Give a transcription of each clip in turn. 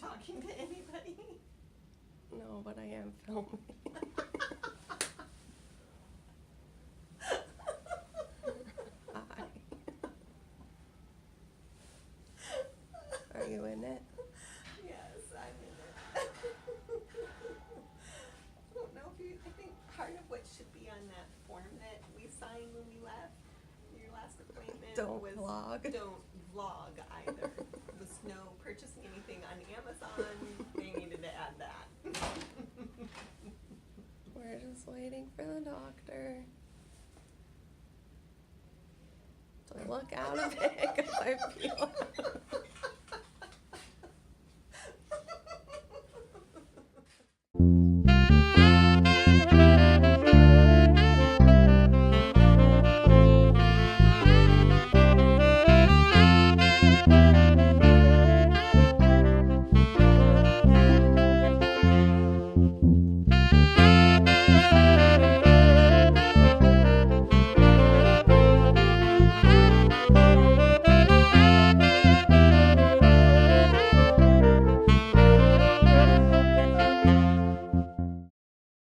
talking to anybody? No, but I am filming. Hi. Are you in it? Yes, I'm in it. I don't know if you, I think part of what should be on that form that we signed when we left your last appointment Don't was vlog. don't vlog either. Was no purchasing anything on Amazon. They needed to add that. We're just waiting for the doctor to look out of it because I feel.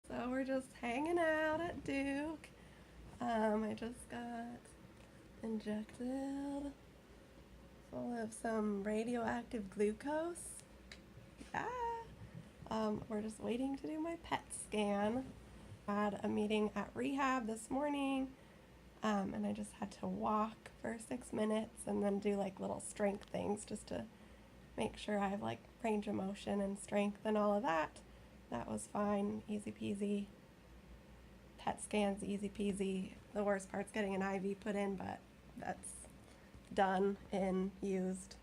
So we're just hanging out at Duke. I just got injected full of some radioactive glucose. Yeah. We're just waiting to do my PET scan. Had a meeting at rehab this morning, and I just had to walk for 6 minutes and then do like little strength things just to make sure I have like range of motion and strength and all of that. That was fine, easy peasy. PET scans, easy peasy. The worst part's getting an IV put in, but that's done, in, used,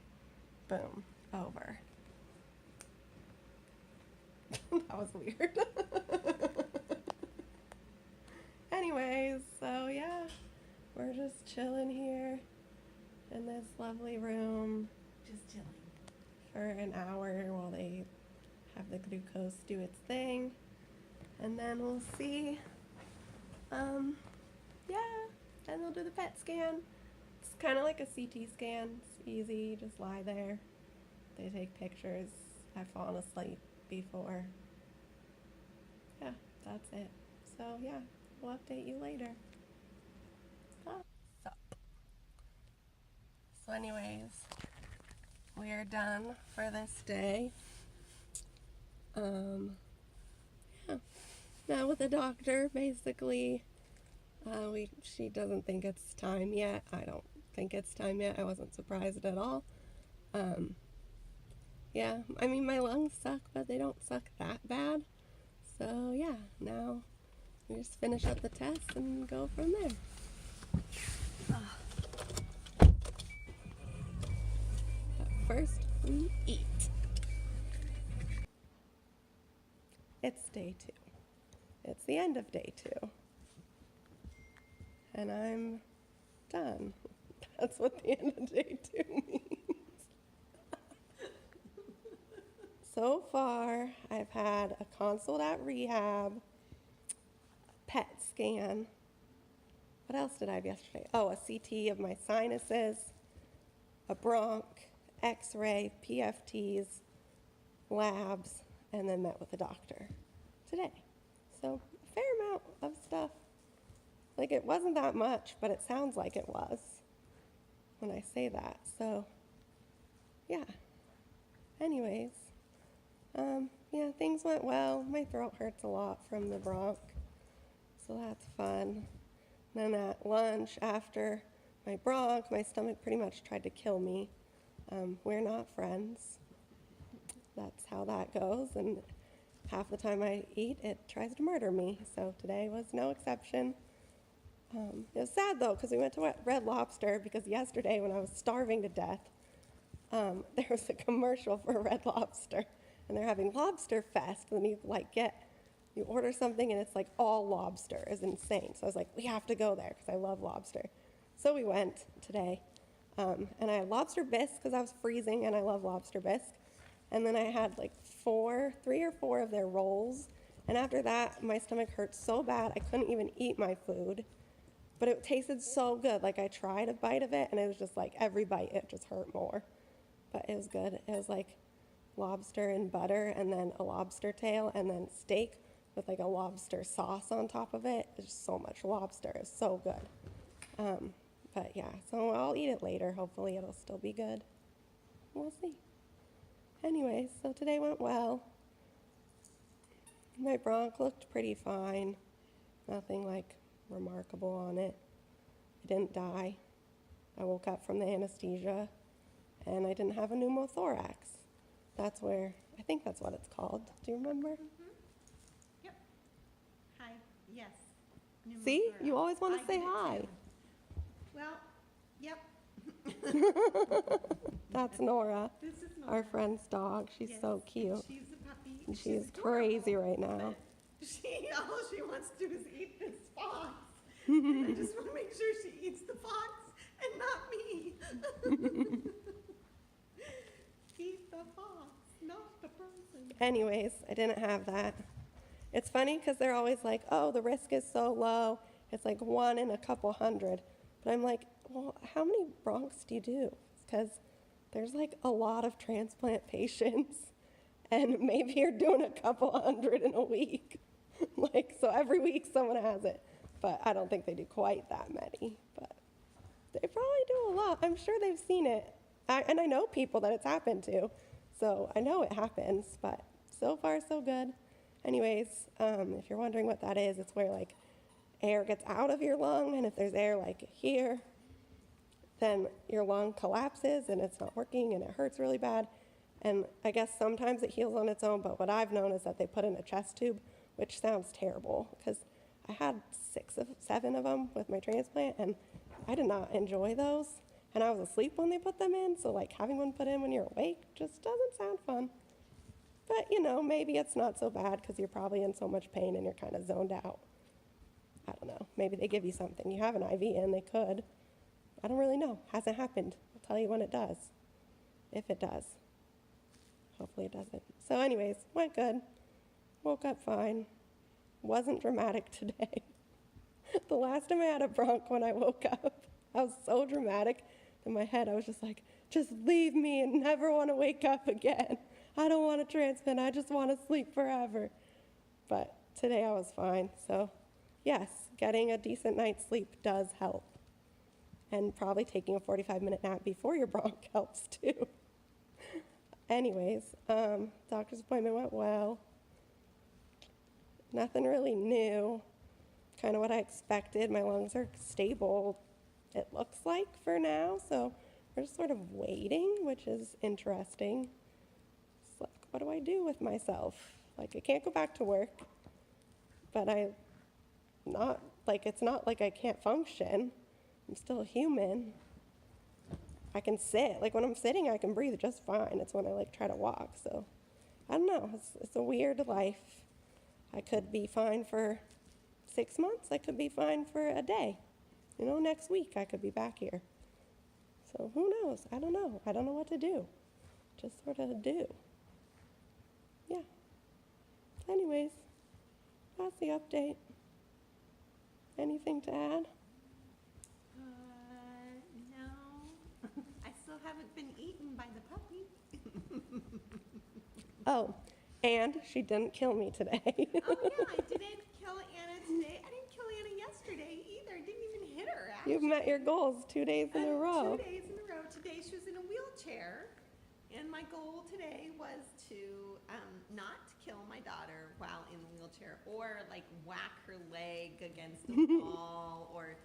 boom, over. That was weird. Anyways, so yeah, we're just chilling here in this lovely room Just chilling. for an hour while they have the glucose do its thing, and then we'll see. Yeah, then they'll do the PET scan. It's kind of like a CT scan. It's easy, just lie there. They take pictures. I've fallen asleep before. Yeah, that's it. So yeah, we'll update you later. So anyways, we are done for this day. Yeah. Now with the doctor, basically, she doesn't think it's time yet. I don't think it's time yet. I wasn't surprised at all. Yeah, I mean, my lungs suck, but they don't suck that bad. So yeah, now we just finish up the test and go from there. But first, we eat. It's day 2. It's the end of day 2. And I'm done. That's what the end of day 2 means. So far, I've had a consult at rehab, a PET scan. What else did I have yesterday? Oh, a CT of my sinuses, a bronch, x-ray, PFTs, labs, and then met with the doctor today. So a fair amount of stuff. Like, it wasn't that much, but it sounds like it was when I say that. So yeah. Anyways, yeah, things went well. My throat hurts a lot from the bronch, so that's fun. Then at lunch, after my bronch, my stomach pretty much tried to kill me. We're not friends. That's how that goes, and half the time I eat, it tries to murder me, so today was no exception. It was sad, though, because we went to Red Lobster, because yesterday, when I was starving to death, there was a commercial for Red Lobster, and they're having Lobster Fest, and you order something, and it's like all lobster. It's insane. So I was like, we have to go there, because I love lobster. So we went today, and I had lobster bisque, because I was freezing, and I love lobster bisque. And then I had like 3 or 4 of their rolls, and after that, my stomach hurt so bad, I couldn't even eat my food. But it tasted so good. Like, I tried a bite of it, and it was just like every bite, it just hurt more. But it was good. It was like lobster and butter, and then a lobster tail, and then steak with like a lobster sauce on top of it. It's just so much lobster. It's so good. But yeah, so I'll eat it later. Hopefully it'll still be good. We'll see. Anyways, so today went well. My bronch looked pretty fine. Nothing like remarkable on it. I didn't die. I woke up from the anesthesia and I didn't have a pneumothorax. That's where, I think that's what it's called. Do you remember? Yep. Hi, yes. See, Pneumothorax. you always want I to say did hi. too. Well, yep. That's Nora, This is our Nora. friend's dog. She's Yes, so cute. She's a puppy. And she's adorable, crazy right now. but all she wants to do is eat this fox. And I just want to make sure she eats the fox and not me. Eat the fox, not the person. Anyways, I didn't have that. It's funny because they're always like, oh, the risk is so low. It's like 1 in a couple hundred. But I'm like, well, how many bronchs do you do? Because there's like a lot of transplant patients, and maybe you're doing a couple hundred in a week. Like, so every week someone has it. But I don't think they do quite that many. But they probably do a lot. I'm sure they've seen it. And I know people that it's happened to. So I know it happens, but so far so good. Anyways, if you're wondering what that is, it's where like air gets out of your lung, and if there's air like here, then your lung collapses and it's not working and it hurts really bad. And I guess sometimes it heals on its own, but what I've known is that they put in a chest tube, which sounds terrible because I had 7 of them with my transplant, and I did not enjoy those. And I was asleep when they put them in, so like having one put in when you're awake just doesn't sound fun. But you know, maybe it's not so bad because you're probably in so much pain and you're kind of zoned out. I don't know. Maybe they give you something. You have an IV in, they could. I don't really know. Hasn't happened. I'll tell you when it does. If it does. Hopefully it doesn't. So anyways, went good. Woke up fine. Wasn't dramatic today. The last time I had a bronch when I woke up, I was so dramatic. In my head, I was just like, just leave me and never want to wake up again. I don't want to transplant. I just want to sleep forever. But today I was fine. So yes, getting a decent night's sleep does help. And probably taking a 45-minute nap before your bronch helps too. Anyways, doctor's appointment went well. Nothing really new. Kind of what I expected. My lungs are stable, it looks like, for now. So we're just sort of waiting, which is interesting. It's like, what do I do with myself? Like, I can't go back to work, but it's not like I can't function. I'm still a human. I can sit. Like, when I'm sitting, I can breathe just fine. It's when I, like, try to walk. So, I don't know. It's a weird life. I could be fine for 6 months. I could be fine for a day. You know, next week I could be back here. So, who knows? I don't know. I don't know what to do. Just sort of do. Yeah. Anyways, that's the update. Anything to add? No. I still haven't been eaten by the puppy. Oh, and she didn't kill me today. Oh yeah, I didn't kill Anna today. I didn't kill Anna yesterday either. I didn't even hit her, actually. You've met your goals 2 days in a row. 2 days in a row. Today she was in a wheelchair. And my goal today was to not kill my daughter while in the wheelchair, or like whack her leg against the wall, or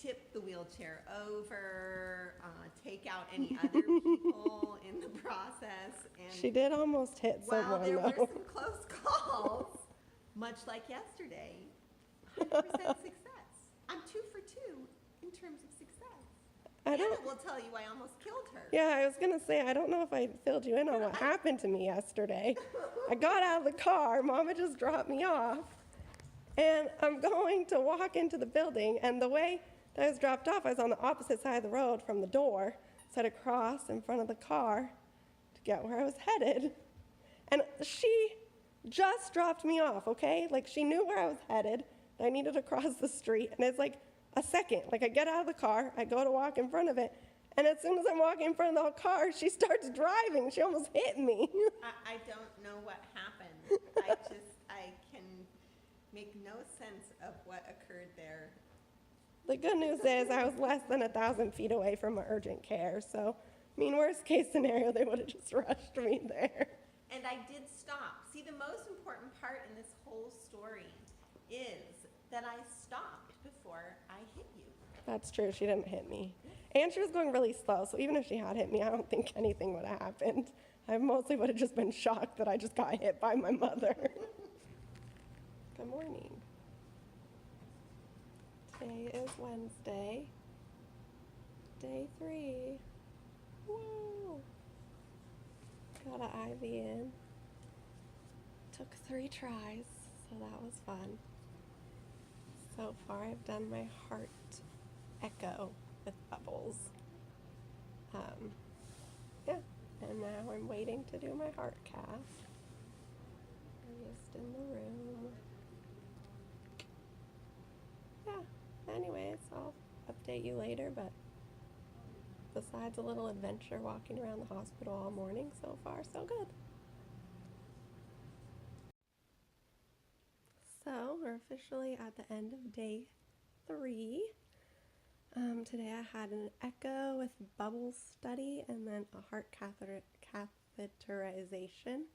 tip the wheelchair over, take out any other people in the process. And She did almost hit while someone, there were though. some close calls, much like yesterday, 100% success. I'm 2 for 2 in terms of success. I Anna don't. will tell you I almost killed her. Yeah, I was gonna say I don't know if I filled you in on what happened to me yesterday. I got out of the car. Mama just dropped me off, and I'm going to walk into the building. And the way that I was dropped off, I was on the opposite side of the road from the door, so I had to cross in front of the car to get where I was headed. And she just dropped me off. Okay, like she knew where I was headed. I needed to cross the street, and it's like a second. Like I get out of the car, I go to walk in front of it, And as soon as I'm walking in front of the car, she starts driving. She almost hit me. I don't know what happened. I can make no sense of what occurred there. The good news is I was less than 1,000 feet away from urgent care. So, I mean, worst case scenario, they would have just rushed me there. And I did stop. See, the most important part in this whole story is that I stopped before I hit you. That's true. She didn't hit me. And she was going really slow. So even if she had hit me, I don't think anything would have happened. I mostly would have just been shocked that I just got hit by my mother. Good morning. Today is Wednesday. Day 3. Whoa. Got an IV in. Took 3 tries, so that was fun. So far, I've done my heart echo with bubbles. Yeah, and now I'm waiting to do my heart cath. I'm just in the room. Yeah, anyways, I'll update you later, but besides a little adventure walking around the hospital all morning, so far so good. So we're officially at the end of day 3. Today I had an echo with bubble study and then a heart catheterization.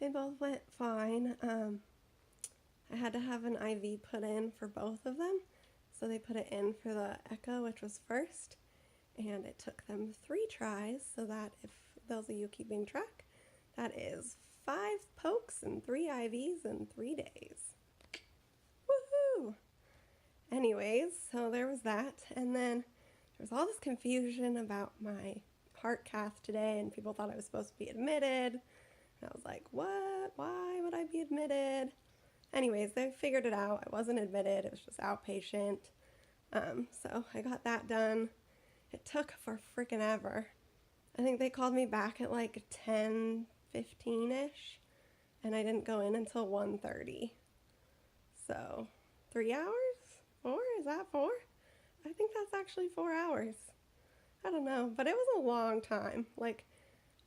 They both went fine. I had to have an IV put in for both of them. So they put it in for the echo, which was first. And it took them 3 tries, so that if those of you keeping track, that is 5 pokes and 3 IVs in 3 days. Woohoo! Anyways, so there was that, and then there was all this confusion about my heart cath today, and people thought I was supposed to be admitted, and I was like, what? Why would I be admitted? Anyways, they figured it out. I wasn't admitted. It was just outpatient. So I got that done. It took for freaking ever. I think they called me back at like 10:15-ish, and I didn't go in until 1:30. So 3 hours? 4? Is that 4? I think that's actually 4 hours. I don't know, but it was a long time. Like,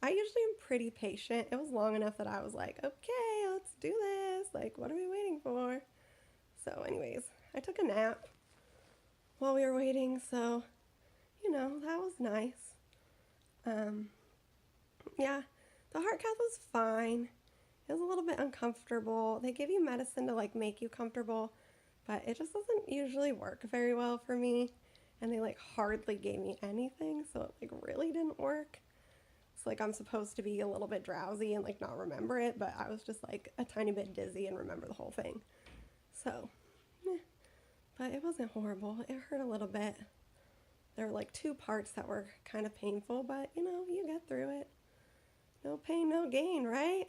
I usually am pretty patient. It was long enough that I was like, okay, let's do this. Like, what are we waiting for? So anyways, I took a nap while we were waiting, so, you know, that was nice. Yeah, the heart cath was fine. It was a little bit uncomfortable. They give you medicine to, like, make you comfortable, but it just doesn't usually work very well for me. And they, like, hardly gave me anything, so it, like, really didn't work. It's like I'm supposed to be a little bit drowsy and, like, not remember it, but I was just, like, a tiny bit dizzy and remember the whole thing. So, but it wasn't horrible. It hurt a little bit. There were, like, 2 parts that were kind of painful, but, you know, you get through it. No pain, no gain, right?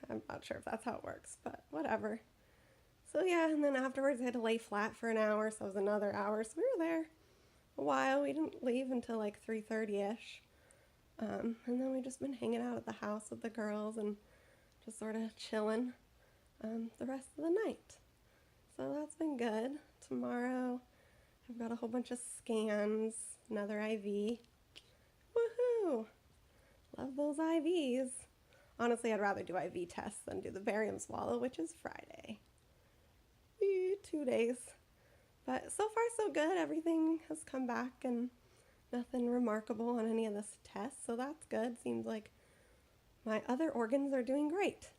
I'm not sure if that's how it works, but whatever. So yeah, and then afterwards I had to lay flat for an hour, so it was another hour. So we were there a while. We didn't leave until like 3:30-ish. And then we just been hanging out at the house with the girls and just sort of chilling the rest of the night. So that's been good. Tomorrow I've got a whole bunch of scans, another IV. Woohoo! Love those IVs. Honestly, I'd rather do IV tests than do the barium swallow, which is Friday. 2 days. But so far so good. Everything has come back and nothing remarkable on any of this tests, so that's good. Seems like my other organs are doing great.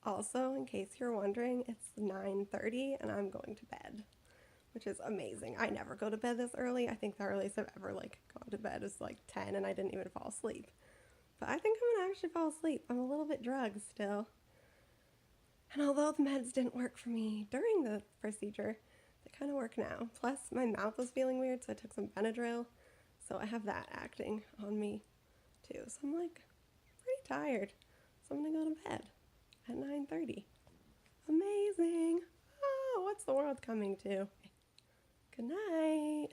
Also, in case you're wondering, it's 9:30 and I'm going to bed, which is amazing. I never go to bed this early. I think the earliest I've ever like gone to bed is like 10 and I didn't even fall asleep. But I think I'm gonna actually fall asleep. I'm a little bit drugged still. And although the meds didn't work for me during the procedure, they kind of work now. Plus, my mouth was feeling weird, so I took some Benadryl. So I have that acting on me, too. So I'm, like, pretty tired. So I'm going to go to bed at 9:30. Amazing. Oh, what's the world coming to? Good night.